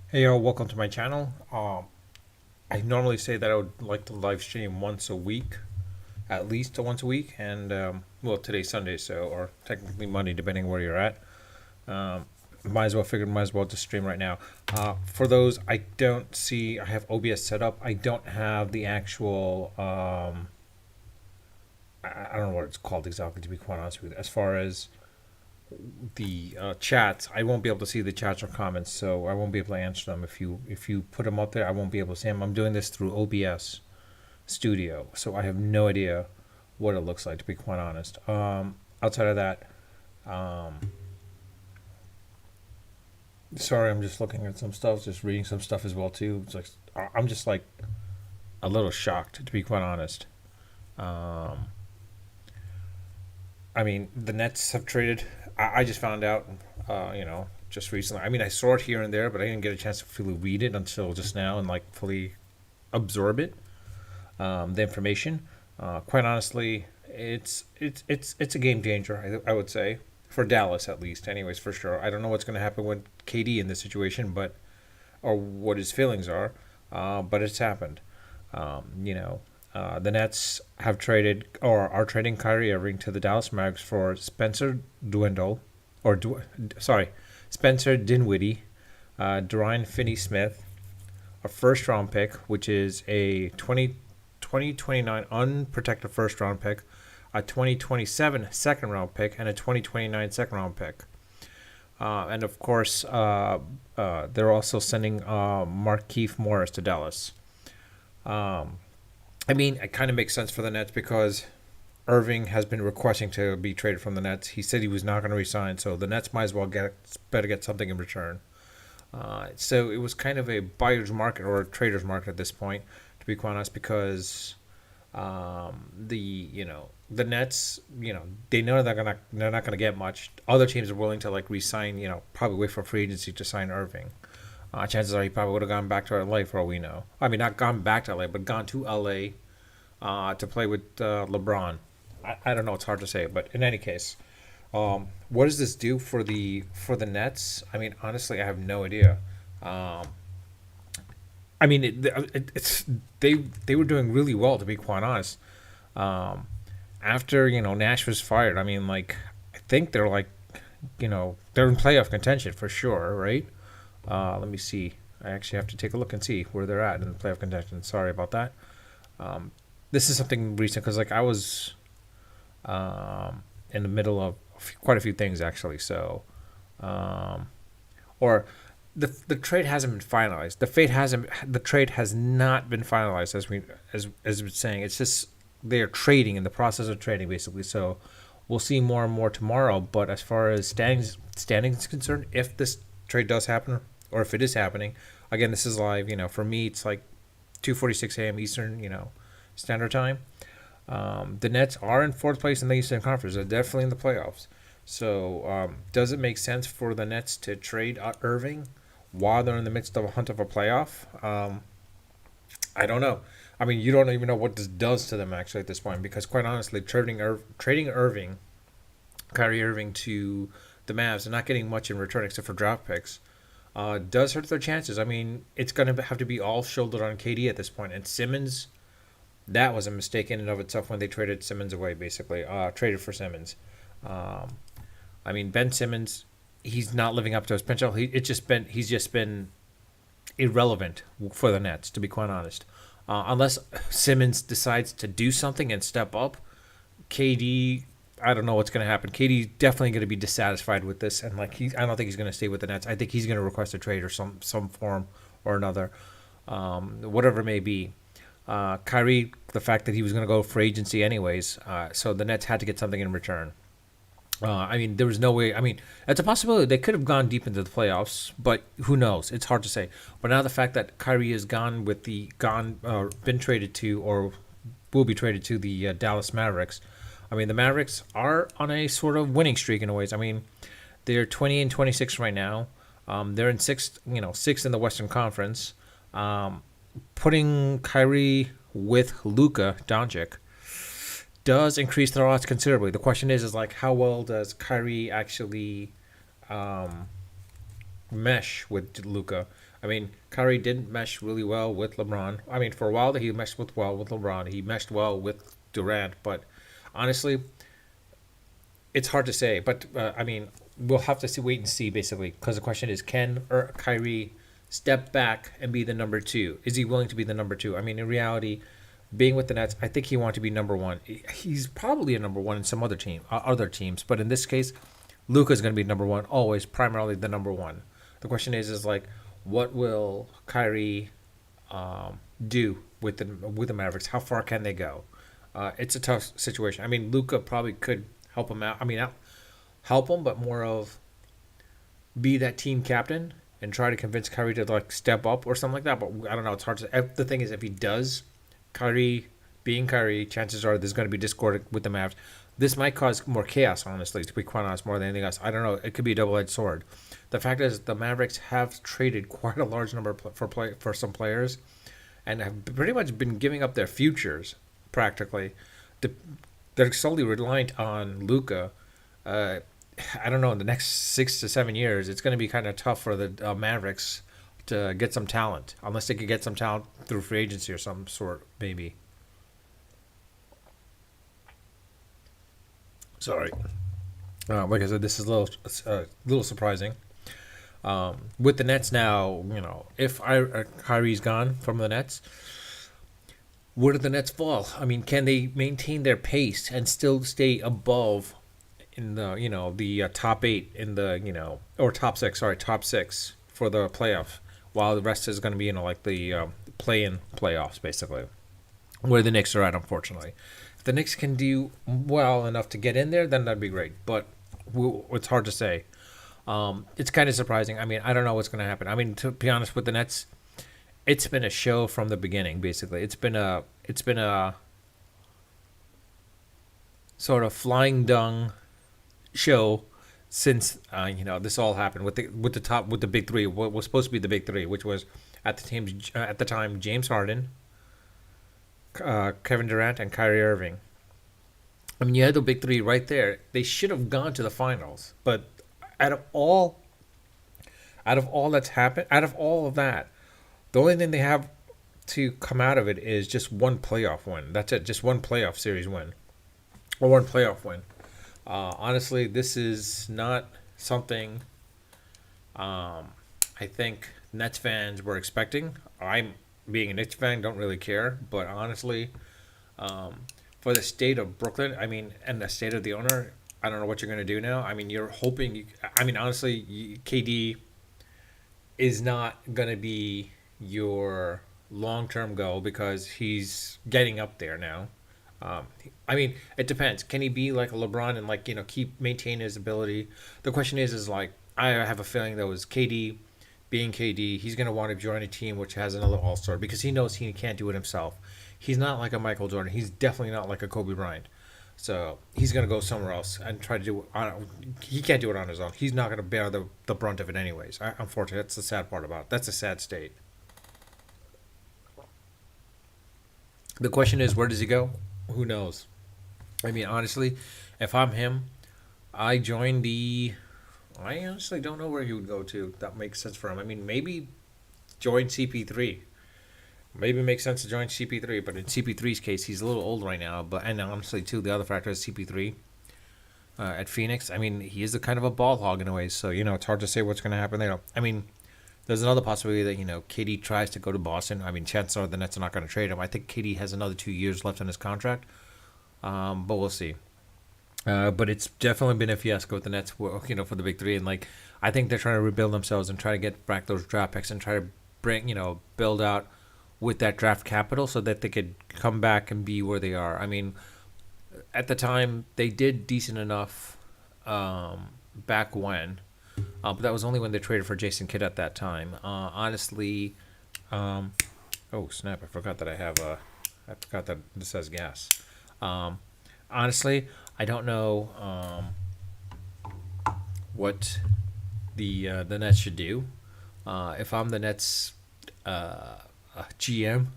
Hey yo, welcome to my channel. I normally say that I would like to live stream once a week, at least once a week, and well, today's Sunday, so or technically Monday, depending where you're at. Um, might as well just stream right now. For those, I don't see. I have OBS set up. I don't have the actual. I don't know what it's called exactly, to be quite honest with you. As far as the chats, I won't be able to see the chats or comments, so I won't be able to answer them. If you put them up there, I won't be able to see them. I'm doing this through OBS Studio, so I have no idea what it looks like, to be quite honest. Outside of that, um, sorry, I'm just looking at some stuff, just reading some stuff as well too. It's like I'm just like a little shocked, to be quite honest. Um, I mean, the Nets have traded. I just found out, just recently. I mean, I saw it here and there, but I didn't get a chance to fully read it until just now and like fully absorb it, the information. Quite honestly, it's a game changer. I would say for Dallas at least. Anyways, for sure. I don't know what's going to happen with KD in this situation, but or what his feelings are, but it's happened. The Nets have traded or are trading Kyrie Irving to the Dallas Mavericks for Spencer Dinwiddie, Dorian Finney-Smith, a first-round pick, which is a 2029 unprotected first-round pick, a 2027 second-round pick, and a 2029 second-round pick. And of course, they're also sending Markieff Morris to Dallas. Um, I mean, it kind of makes sense for the Nets because Irving has been requesting to be traded from the Nets. He said he was not going to resign, so the Nets might as well better get something in return. So it was kind of a buyer's market or a trader's market at this point, to be quite honest, because the Nets, they know they're not gonna get much. Other teams are willing to like resign, probably wait for free agency to sign Irving. Chances are he probably would have gone back to LA for all we know. I mean, not gone back to LA, but gone to LA to play with LeBron. I don't know. It's hard to say, but in any case, what does this do for the Nets? I mean, honestly, I have no idea. Um, I mean, it's they were doing really well, to be quite honest. Um, After Nash was fired, I mean, like I think they're like they're in playoff contention for sure, right? Let me see. I actually have to take a look and see where they're at in the playoff contention. Sorry about that. Um, this is something recent because like I was in the middle of quite a few things actually. So, um, or the trade hasn't been finalized. The trade has not been finalized as we're saying. It's just they're trading in the process of trading basically. So we'll see more and more tomorrow. But as far as standings is concerned, if this trade does happen or if it is happening, again this is live. For me it's like 2:46 a.m. Eastern. Standard time. The Nets are in fourth place in the Eastern Conference. They're definitely in the playoffs. So, does it make sense for the Nets to trade Irving while they're in the midst of a hunt of a playoff? I don't know. I mean, you don't even know what this does to them actually at this point because, quite honestly, trading Irving, Kyrie Irving to the Mavs and not getting much in return except for draft picks does hurt their chances. I mean, it's going to have to be all shouldered on KD at this point, and Simmons, that was a mistake in and of itself when they traded Simmons away, basically. Traded for Simmons. Um, I mean, Ben Simmons, he's not living up to his potential. He's just been irrelevant for the Nets, to be quite honest. Unless Simmons decides to do something and step up, KD, I don't know what's going to happen. KD's definitely going to be dissatisfied with this, and like I don't think he's going to stay with the Nets. I think he's going to request a trade or some form or another, whatever it may be. Kyrie, the fact that he was going to go for agency anyways, so the Nets had to get something in return. I mean, there was no way. I mean, it's a possibility they could have gone deep into the playoffs, but who knows? It's hard to say. But now the fact that Kyrie has been traded to, or will be traded to the Dallas Mavericks. I mean, the Mavericks are on a sort of winning streak in a ways. I mean, they're 20-26 right now. They're in sixth in the Western Conference. Putting Kyrie with Luka Doncic does increase their odds considerably. The question is like how well does Kyrie actually mesh with Luka. I mean, Kyrie didn't mesh really well with LeBron. I mean, for a while he meshed well with LeBron. He meshed well with Durant, but honestly, it's hard to say. But I mean, we'll have to see, wait and see, basically, because the question is, can Kyrie step back and be the number two? Is he willing to be the number two? I mean, in reality, being with the Nets, I think he wants to be number one. He's probably a number one in some other teams, but in this case, Luka's going to be number one always, primarily the number one. The question is like, what will Kyrie do with the Mavericks? How far can they go? It's a tough situation. I mean, Luka probably could help him out. I mean, not help him, but more of be that team captain and try to convince Kyrie to like step up or something like that. But I don't know. It's hard to. The thing is, if he does, Kyrie being Kyrie, chances are there's going to be discord with the Mavs. This might cause more chaos, honestly, to be quite honest, more than anything else. I don't know. It could be a double-edged sword. The fact is, the Mavericks have traded quite a large number for some players, and have pretty much been giving up their futures practically. They're solely reliant on Luka. I don't know. In the next 6 to 7 years, it's going to be kind of tough for the Mavericks to get some talent, unless they could get some talent through free agency or some sort, maybe. Sorry. Like I said, this is a little surprising. With the Nets now, if Kyrie's gone from the Nets, where do the Nets fall? I mean, can they maintain their pace and still stay above in the top eight in the or top six? Sorry, top six for the playoff, while the rest is going to be like the play-in playoffs, basically, where the Knicks are at, unfortunately. If the Knicks can do well enough to get in there, then that'd be great. But it's hard to say. It's kind of surprising. I mean, I don't know what's going to happen. I mean, to be honest with the Nets, it's been a show from the beginning. Basically, it's been a sort of flying dung show since this all happened with the big three. What was supposed to be the big three, which was at the time James Harden, Kevin Durant, and Kyrie Irving. I mean, you had the big three right there. They should have gone to the finals, but out of all that's happened, out of all of that, the only thing they have to come out of it is just one playoff win. That's it, just one playoff series win, or one playoff win. Honestly, this is not something I think Nets fans were expecting. I'm being a Knicks fan, don't really care, but honestly, for the state of Brooklyn, I mean, and the state of the owner, I don't know what you're going to do now. I mean, you're hoping. I mean, honestly, KD is not going to be your long-term goal because he's getting up there now. I mean, it depends. Can he be like a LeBron and keep maintain his ability? The question is like I have a feeling that was KD, being KD, he's going to want to join a team which has another All-Star because he knows he can't do it himself. He's not like a Michael Jordan. He's definitely not like a Kobe Bryant. So he's going to go somewhere else and try to do it. He can't do it on his own. He's not going to bear the brunt of it anyways. Unfortunately, that's the sad part about it. That's a sad state. The question is, where does he go? Who knows? I mean, honestly, if I'm him, I honestly don't know where he would go to. That makes sense for him. I mean, maybe join CP3. Maybe it makes sense to join CP3, but in CP3's case, he's a little old right now. And honestly, too, the other factor is CP3 at Phoenix. I mean, he is a kind of a ball hog in a way, so it's hard to say what's going to happen there. I mean, there's another possibility that KD tries to go to Boston. I mean, chances are the Nets are not going to trade him. I think KD has another 2 years left on his contract, but we'll see. But it's definitely been a fiasco with the Nets, for the big three, and I think they're trying to rebuild themselves and try to get back those draft picks and try to build out with that draft capital so that they could come back and be where they are. I mean, at the time, they did decent enough back when, but that was only when they traded for Jason Kidd at that time. Honestly, oh snap, I forgot that I forgot that this has gas. Honestly, I don't know what the Nets should do. If I'm the Nets GM,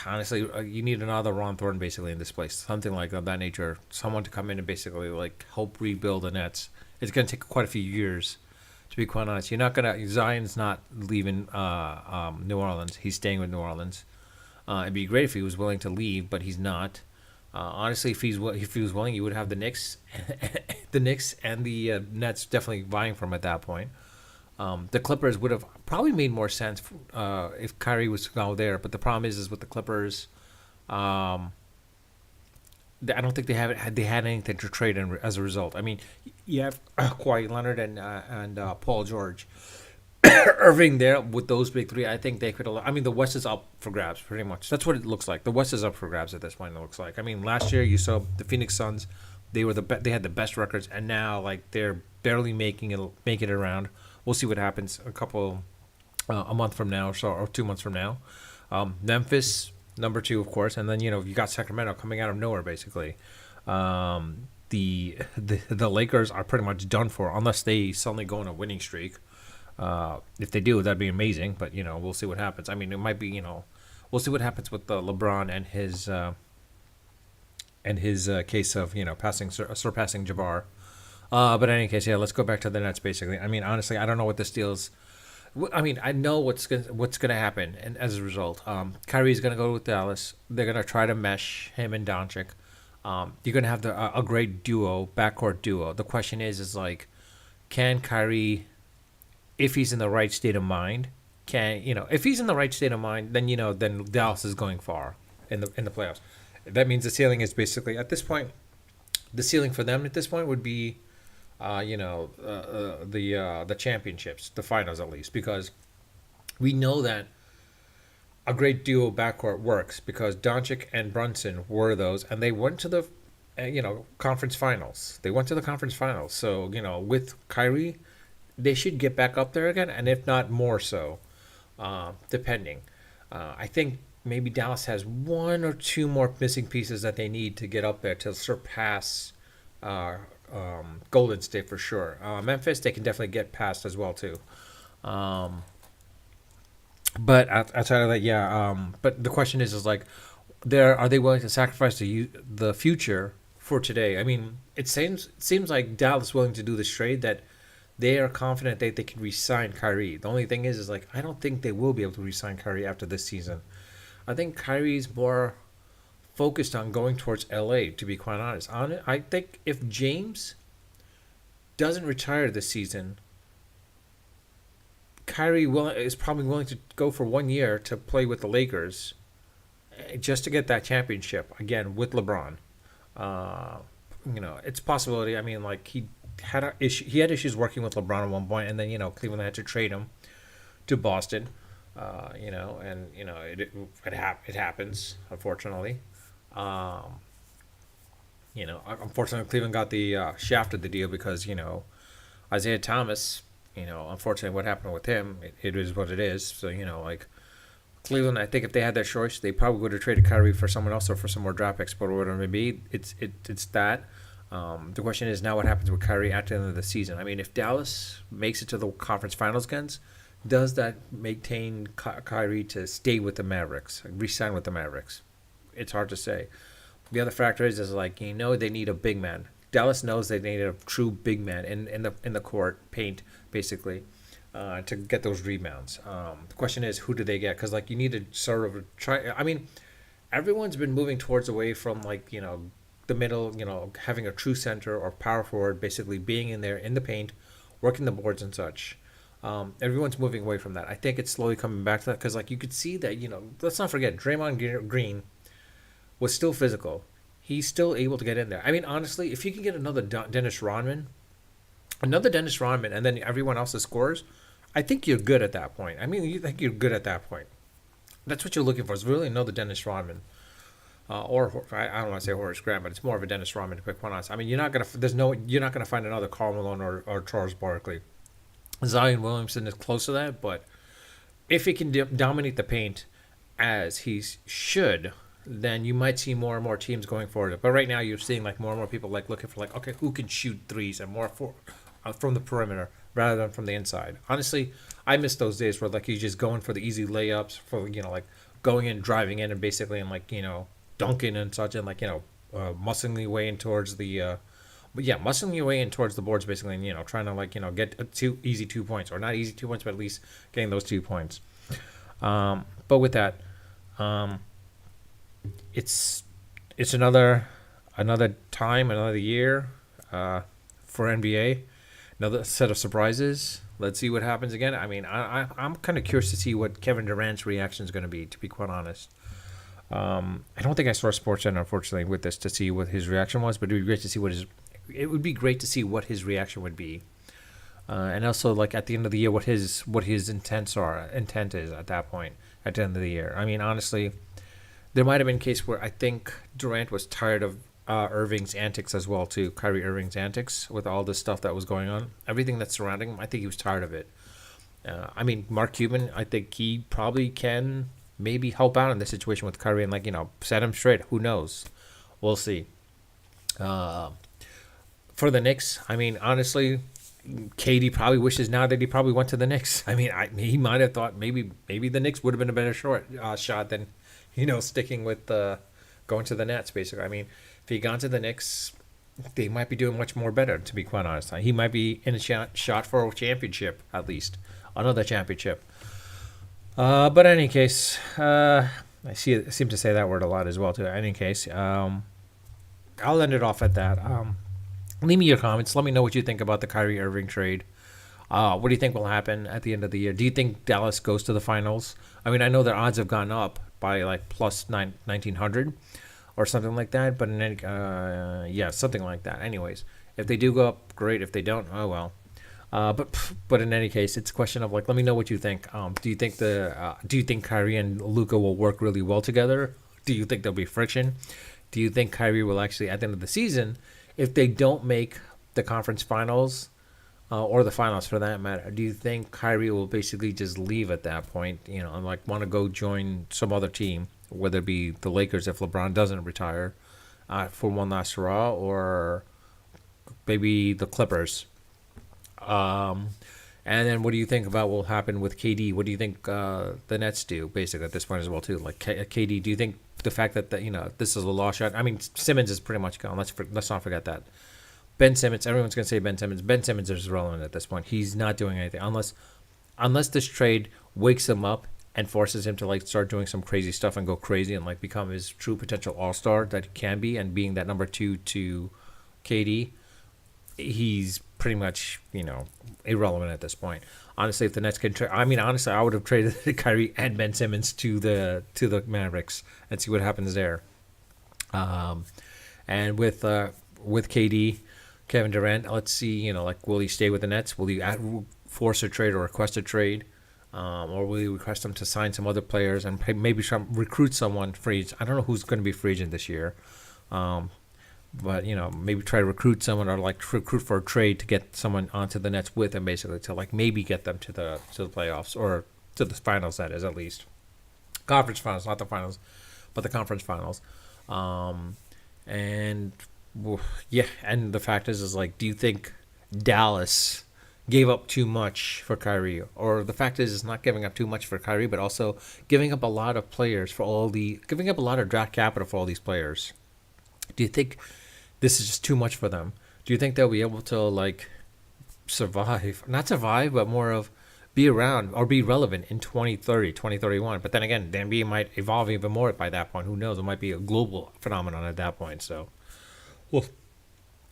honestly, you need another Ron Thornton basically in this place, something like of that nature. Someone to come in and basically help rebuild the Nets. It's going to take quite a few years To be quite honest, you're not gonna. Zion's not leaving New Orleans. He's staying with New Orleans. It'd be great if he was willing to leave, but he's not. Honestly, if he was willing, you would have the Knicks, the Knicks and the Nets definitely vying for him at that point. The Clippers would have probably made more sense if Kyrie was to go there. But the problem is with the Clippers, I don't think they had anything to trade as a result. I mean, you have Kawhi Leonard and Paul George, Irving there with those big three. I think they could. I mean, the West is up for grabs pretty much. That's what it looks like. The West is up for grabs at this point. It looks like. I mean, last year you saw the Phoenix Suns. They were they had the best records, and now like they're barely making it around. We'll see what happens a month from now or 2 months from now. Memphis number two, of course, and then you got Sacramento coming out of nowhere basically. The Lakers are pretty much done for unless they suddenly go on a winning streak. If they do, that'd be amazing. But we'll see what happens. I mean, it might be we'll see what happens with LeBron and his case of surpassing Jabbar. But in any case, yeah, let's go back to the Nets. Basically, I mean, honestly, I don't know what this deal's. I mean, I know what's gonna happen, and as a result, Kyrie's gonna go with Dallas. They're gonna try to mesh him and Doncic. You're gonna have a great backcourt duo. The question is like, can Kyrie, if he's in the right state of mind, if he's in the right state of mind, then Dallas is going far in the playoffs. That means the ceiling is basically at this point. The ceiling for them at this point would be the championships, the finals at least, because we know that a great duo backcourt works because Doncic and Brunson were those, and they went to the conference finals. They went to the conference finals. So with Kyrie, they should get back up there again, and if not more so, depending. I think maybe Dallas has one or two more missing pieces that they need to get up there to surpass Golden State for sure. Memphis, they can definitely get past as well too. But outside of that, yeah. But the question is like, are they willing to sacrifice the future for today? I mean, it seems like Dallas willing to do this trade that they are confident that they can re-sign Kyrie. The only thing is like I don't think they will be able to re-sign Kyrie after this season. I think Kyrie's more focused on going towards LA, to be quite honest. I think if James doesn't retire this season, Kyrie is probably willing to go for 1 year to play with the Lakers just to get that championship again with LeBron. It's a possibility. I mean, like he had issues working with LeBron at one point, and then Cleveland had to trade him to Boston. It happens, unfortunately. Unfortunately, Cleveland got the shaft of the deal because Isaiah Thomas. Unfortunately, what happened with him, it is what it is. So like Cleveland, I think if they had their choice, they probably would have traded Kyrie for someone else or for some more draft picks, but whatever it may be, it's that. The question is now what happens with Kyrie at the end of the season. I mean, if Dallas makes it to the conference finals again, does that maintain Kyrie to stay with the Mavericks, re-sign with the Mavericks? It's hard to say. The other factor is like they need a big man. Dallas knows they need a true big man in the court paint basically to get those rebounds. The question is who do they get? Because like you need to sort of try. I mean, everyone's been moving towards away from like the middle. Having a true center or power forward basically being in there in the paint, working the boards and such. Everyone's moving away from that. I think it's slowly coming back to that because like you could see that let's not forget Draymond Green was still physical. He's still able to get in there. I mean, honestly, if you can get another Dennis Rodman, and then everyone else scores, I think you're good at that point. I mean, you think you're good at that point. That's what you're looking for. Is really another Dennis Rodman, or I don't want to say Horace Grant, but it's more of a Dennis Rodman to pick one honest. I mean, you're not gonna find another Karl Malone or Charles Barkley. Zion Williamson is close to that, but if he can dominate the paint as he should, then you might see more and more teams going for it. But right now, you're seeing like more and more people like looking for like, okay, who can shoot threes and more from the perimeter rather than from the inside. Honestly, I miss those days where like he's just going for the easy layups for like going in, driving in, and basically and like dunking and such, and like muscling the way in towards the but yeah, muscling your way in towards the boards basically, and trying to like get a two easy 2 points, or not easy 2 points, but at least getting those 2 points. But with that, um, it's it's another time, another year for NBA, another set of surprises. Let's see what happens again. I mean, I'm kind of curious to see what Kevin Durant's reaction is going to be. To be quite honest, I don't think I saw SportsCenter unfortunately with this to see what his reaction was, but it would be great to see what his reaction would be, and also like at the end of the year what his intent is at that point at the end of the year. I mean, honestly, there might have been a case where I think Durant was tired of Irving's antics as well too. Kyrie Irving's antics with all this stuff that was going on, everything that's surrounding him. I think he was tired of it. I mean, Mark Cuban, I think he probably can maybe help out in this situation with Kyrie and like set him straight. Who knows? We'll see. Uh, for the Knicks, I mean, honestly, KD probably wishes now that he probably went to the Knicks. I mean, he might have thought maybe the Knicks would have been a better shot than sticking with going to the Nets. Basically, I mean, if he gone to the Knicks, they might be doing much more better. To be quite honest, he might be in a shot for a championship at least, another championship. But in any case, I seem to say that word a lot as well too. In any case, I'll end it off at that. Leave me your comments. Let me know what you think about the Kyrie Irving trade. What do you think will happen at the end of the year? Do you think Dallas goes to the finals? I mean, I know their odds have gone up by like plus 1900 or something like that, but yeah, something like that. Anyways, if they do go up, great. If they don't, oh well. But in any case, it's a question of like, let me know what you think. Do you think Kyrie and Luka will work really well together? Do you think there'll be friction? Do you think Kyrie will actually at the end of the season, if they don't make the conference finals, or the finals for that matter, do you think Kyrie will basically just leave at that point, and like want to go join some other team, whether it be the Lakers if LeBron doesn't retire, for one last hurrah, or maybe the Clippers? Um, and then what do you think about what will happen with KD? What do you think the Nets do basically at this point as well too? Like KD, do you think the fact that this is a lost shot? I mean, Simmons is pretty much gone. Let's not forget that. Ben Simmons, everyone's gonna say Ben Simmons. Ben Simmons is irrelevant at this point. He's not doing anything unless this trade wakes him up and forces him to like start doing some crazy stuff and go crazy and like become his true potential all star that he can be, and being that number two to KD. He's pretty much irrelevant at this point. Honestly, if the Nets can trade, I mean, honestly, I would have traded Kyrie and Ben Simmons to the Mavericks and see what happens there. Um, and with KD, Kevin Durant, let's see, like, will he stay with the Nets? Will he force a trade or request a trade? Or will he request them to sign some other players and maybe recruit someone free? I don't know who's going to be free agent this year. Um, but maybe try to recruit someone, or like recruit for a trade to get someone onto the Nets with him, basically to like maybe get them to the playoffs, or to the finals, that is, at least conference finals, not the finals, but the conference finals. Um, and yeah, and the fact is like, do you think Dallas gave up too much for Kyrie, or the fact is it's not giving up too much for Kyrie, but also giving up a lot of players giving up a lot of draft capital for all these players? Do you think this is just too much for them? Do you think they'll be able to like not survive, but more of be around or be relevant in 2030, 2031? But then again, the NBA might evolve even more by that point. Who knows? It might be a global phenomenon at that point. So, well,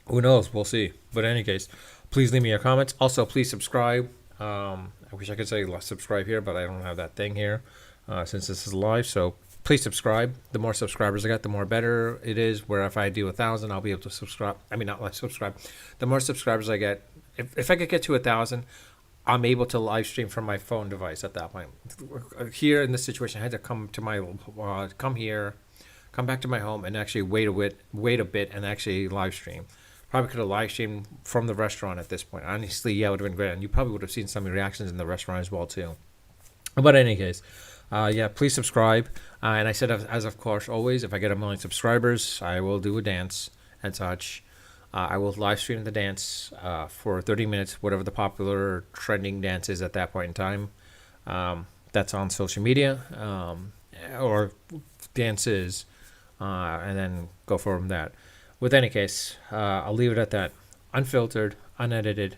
who knows? We'll see. But in any case, please leave me your comments. Also, please subscribe. I wish I could say subscribe here, but I don't have that thing here, since this is live. So please subscribe. The more subscribers I get, the more better it is. Where if I do 1,000, I'll be able to subscribe. I mean, not like subscribe. The more subscribers I get, if I could get to 1,000, I'm able to live stream from my phone device at that point. Here in this situation, I had to come to my come back to my home and actually wait a bit, and actually live stream. Probably could have live streamed from the restaurant at this point. Honestly, yeah, it would have been great, and you probably would have seen some reactions in the restaurant as well too. But in any case, yeah, please subscribe. And I said, as of course, always, if I get 1 million subscribers, I will do a dance and such. I will live stream the dance for 30 minutes, whatever the popular trending dance is at that point in time. That's on social media, or dances, and then go from that. With any case, I'll leave it at that. unfiltered, unedited,